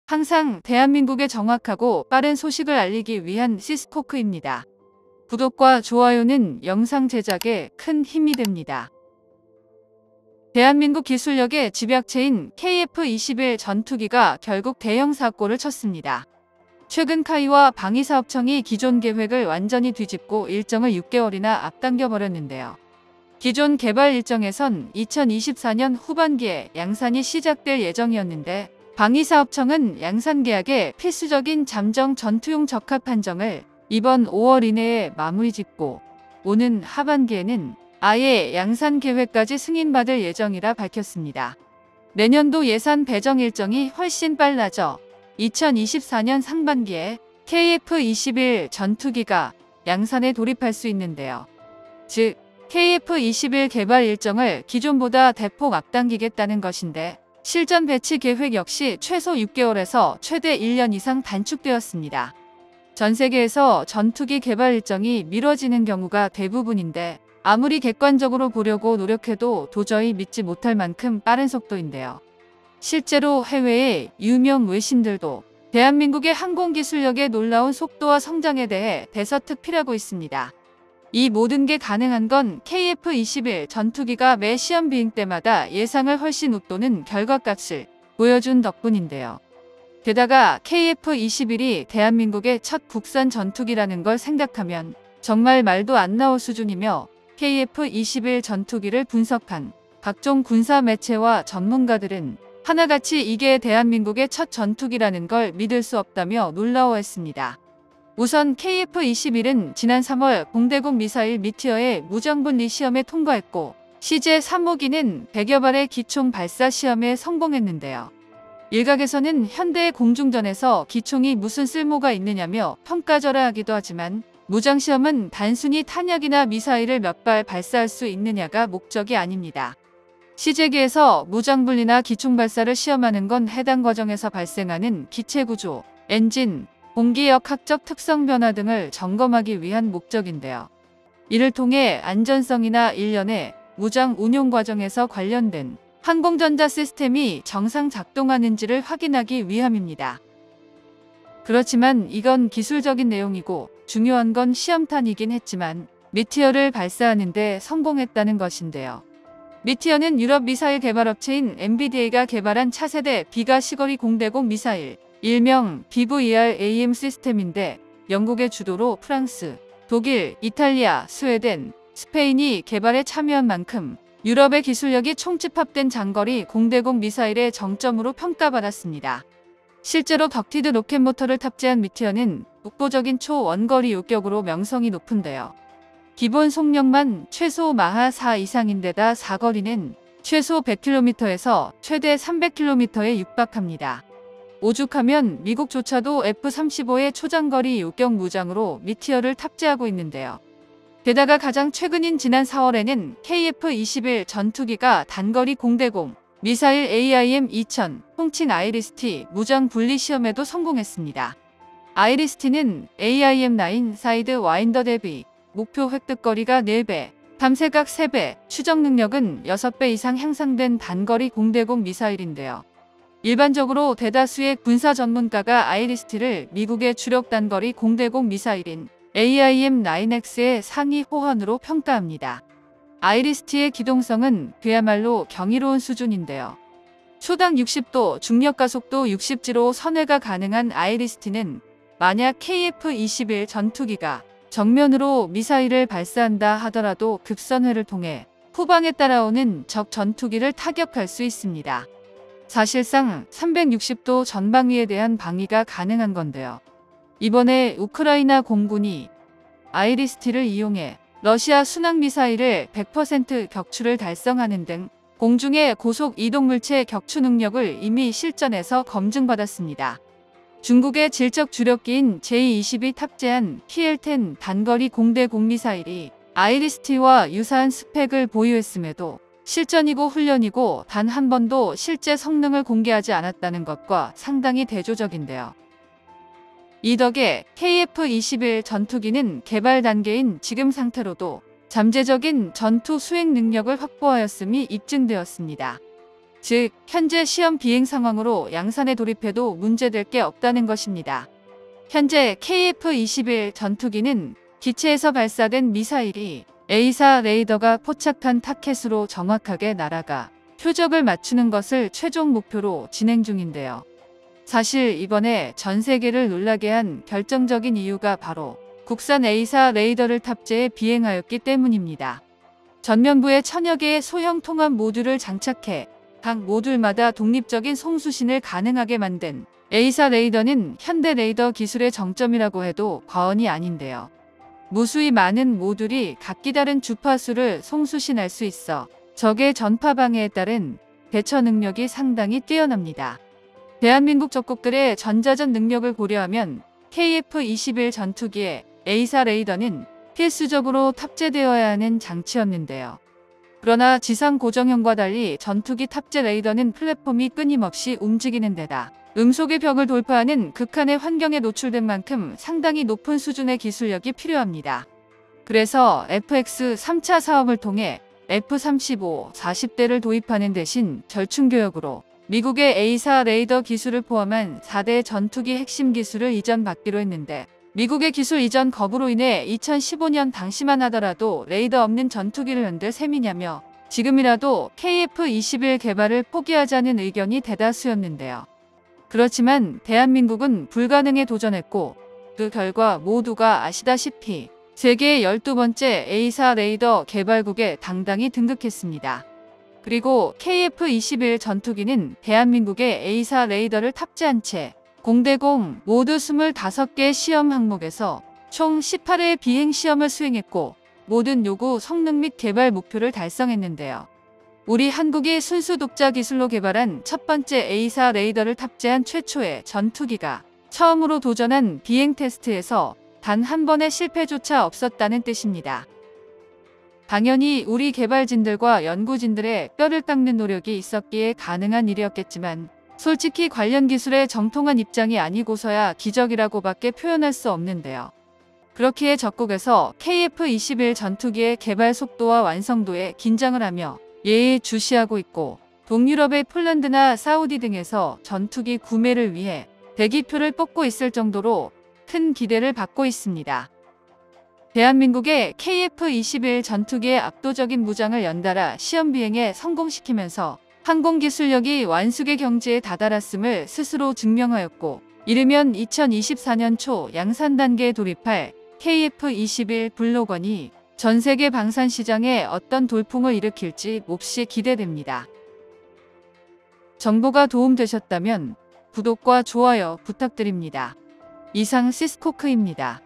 항상 대한민국에 정확하고 빠른 소식을 알리기 위한 시스코크입니다. 구독과 좋아요는 영상 제작에 큰 힘이 됩니다. 대한민국 기술력의 집약체인 KF-21 전투기가 결국 대형 사고를 쳤습니다. 최근 카이와 방위사업청이 기존 계획을 완전히 뒤집고 일정을 6개월이나 앞당겨 버렸는데요. 기존 개발 일정에선 2024년 후반기에 양산이 시작될 예정이었는데 방위사업청은 양산 계약의 필수적인 잠정 전투용 적합 판정을 이번 5월 이내에 마무리 짓고 오는 하반기에는 아예 양산 계획까지 승인받을 예정이라 밝혔습니다. 내년도 예산 배정 일정이 훨씬 빨라져 2024년 상반기에 KF-21 전투기가 양산에 돌입할 수 있는데요. 즉, KF-21 개발 일정을 기존보다 대폭 앞당기겠다는 것인데 실전 배치 계획 역시 최소 6개월에서 최대 1년 이상 단축되었습니다. 전 세계에서 전투기 개발 일정이 미뤄지는 경우가 대부분인데 아무리 객관적으로 보려고 노력해도 도저히 믿지 못할 만큼 빠른 속도인데요. 실제로 해외의 유명 외신들도 대한민국의 항공기술력의 놀라운 속도와 성장에 대해 대서특필하고 있습니다. 이 모든 게 가능한 건 KF-21 전투기가 매 시험 비행 때마다 예상을 훨씬 웃도는 결과값을 보여준 덕분인데요. 게다가 KF-21이 대한민국의 첫 국산 전투기라는 걸 생각하면 정말 말도 안 나올 수준이며 KF-21 전투기를 분석한 각종 군사 매체와 전문가들은 하나같이 이게 대한민국의 첫 전투기라는 걸 믿을 수 없다며 놀라워했습니다. 우선 KF-21은 지난 3월 공대공 미사일 미티어의 무장분리 시험에 통과했고 시제 3호기는 100여 발의 기총 발사 시험에 성공했는데요. 일각에서는 현대의 공중전에서 기총이 무슨 쓸모가 있느냐며 평가절하하기도 하지만 무장시험은 단순히 탄약이나 미사일을 몇 발 발사할 수 있느냐가 목적이 아닙니다. 시제기에서 무장분리나 기총 발사를 시험하는 건 해당 과정에서 발생하는 기체구조, 엔진, 공기역학적 특성 변화 등을 점검하기 위한 목적인데요. 이를 통해 안전성이나 일련의 무장 운용 과정에서 관련된 항공전자 시스템이 정상 작동하는지를 확인하기 위함입니다. 그렇지만 이건 기술적인 내용이고 중요한 건 시험탄이긴 했지만 미티어를 발사하는 데 성공했다는 것인데요. 미티어는 유럽 미사일 개발업체인 MBDA가 개발한 차세대 비가시거리 공대공 미사일, 일명 BVR-AM 시스템인데 영국의 주도로 프랑스, 독일, 이탈리아, 스웨덴, 스페인이 개발에 참여한 만큼 유럽의 기술력이 총집합된 장거리 공대공 미사일의 정점으로 평가받았습니다. 실제로 덕티드 로켓 모터를 탑재한 미티어는 독보적인 초원거리 요격으로 명성이 높은데요. 기본 속력만 최소 마하 4 이상인데다 사거리는 최소 100km에서 최대 300km에 육박합니다. 오죽하면 미국조차도 F-35의 초장거리 요격 무장으로 미티어를 탑재하고 있는데요. 게다가 가장 최근인 지난 4월에는 KF-21 전투기가 단거리 공대공 미사일 AIM-2000, 통칭 아이리스-T 무장 분리 시험에도 성공했습니다. 아이리스-T는 AIM-9 사이드 와인더 대비 목표 획득거리가 4배, 탐색각 3배, 추적 능력은 6배 이상 향상된 단거리 공대공 미사일인데요. 일반적으로 대다수의 군사 전문가가 아이리스-T를 미국의 주력 단거리 공대공 미사일인 AIM-9X의 상위 호환으로 평가합니다. 아이리스-T의 기동성은 그야말로 경이로운 수준인데요. 초당 60도, 중력가속도 60G로 선회가 가능한 아이리스-T는 만약 KF-21 전투기가 정면으로 미사일을 발사한다 하더라도 급선회를 통해 후방에 따라오는 적 전투기를 타격할 수 있습니다. 사실상 360도 전방위에 대한 방위가 가능한 건데요. 이번에 우크라이나 공군이 아이리스-T를 이용해 러시아 순항미사일을 100% 격추를 달성하는 등 공중의 고속 이동물체 격추 능력을 이미 실전에서 검증받았습니다. 중국의 질적 주력기인 J-22 탑재한 PL-10 단거리 공대공 미사일이 아이리스-T와 유사한 스펙을 보유했음에도 실전이고 훈련이고 단 한 번도 실제 성능을 공개하지 않았다는 것과 상당히 대조적인데요. 이 덕에 KF-21 전투기는 개발 단계인 지금 상태로도 잠재적인 전투 수행 능력을 확보하였음이 입증되었습니다. 즉 현재 시험 비행 상황으로 양산에 돌입해도 문제될 게 없다는 것입니다. 현재 KF-21 전투기는 기체에서 발사된 미사일이 A4 레이더가 포착한 타켓으로 정확하게 날아가 표적을 맞추는 것을 최종 목표로 진행 중인데요. 사실 이번에 전 세계를 놀라게 한 결정적인 이유가 바로 국산 A4 레이더를 탑재해 비행하였기 때문입니다. 전면부에 천여 개의 소형 통합 모듈을 장착해 각 모듈마다 독립적인 송수신을 가능하게 만든 A4 레이더는 현대 레이더 기술의 정점이라고 해도 과언이 아닌데요. 무수히 많은 모듈이 각기 다른 주파수를 송수신할 수 있어 적의 전파 방해에 따른 대처 능력이 상당히 뛰어납니다. 대한민국 적국들의 전자전 능력을 고려하면 KF-21 전투기의 A4 레이더는 필수적으로 탑재되어야 하는 장치였는데요. 그러나 지상 고정형과 달리 전투기 탑재 레이더는 플랫폼이 끊임없이 움직이는 데다 음속의 벽을 돌파하는 극한의 환경에 노출된 만큼 상당히 높은 수준의 기술력이 필요합니다. 그래서 FX 3차 사업을 통해 F-35, 40대를 도입하는 대신 절충교역으로 미국의 A4 레이더 기술을 포함한 4대 전투기 핵심 기술을 이전받기로 했는데 미국의 기술 이전 거부로 인해 2015년 당시만 하더라도 레이더 없는 전투기를 흔들 셈이냐며 지금이라도 KF-21 개발을 포기하자는 의견이 대다수였는데요. 그렇지만 대한민국은 불가능에 도전했고 그 결과 모두가 아시다시피 세계 12번째 A4 레이더 개발국에 당당히 등극했습니다. 그리고 KF-21 전투기는 대한민국의 A4 레이더를 탑재한 채 공대공 모두 25개 시험 항목에서 총 18회의 비행 시험을 수행했고 모든 요구 성능 및 개발 목표를 달성했는데요. 우리 한국이 순수 독자 기술로 개발한 첫 번째 A4 레이더를 탑재한 최초의 전투기가 처음으로 도전한 비행 테스트에서 단 한 번의 실패조차 없었다는 뜻입니다. 당연히 우리 개발진들과 연구진들의 뼈를 닦는 노력이 있었기에 가능한 일이었겠지만 솔직히 관련 기술의 정통한 입장이 아니고서야 기적이라고밖에 표현할 수 없는데요. 그렇기에 적국에서 KF-21 전투기의 개발 속도와 완성도에 긴장을 하며 예의주시하고 있고 동유럽의 폴란드나 사우디 등에서 전투기 구매를 위해 대기표를 뽑고 있을 정도로 큰 기대를 받고 있습니다. 대한민국의 KF-21 전투기의 압도적인 무장을 연달아 시험 비행에 성공시키면서 항공기술력이 완숙의 경지에 다다랐음을 스스로 증명하였고 이르면 2024년 초 양산 단계에 돌입할 KF-21 블록원이 전 세계 방산 시장에 어떤 돌풍을 일으킬지 몹시 기대됩니다. 정보가 도움되셨다면 구독과 좋아요 부탁드립니다. 이상 시스코크입니다.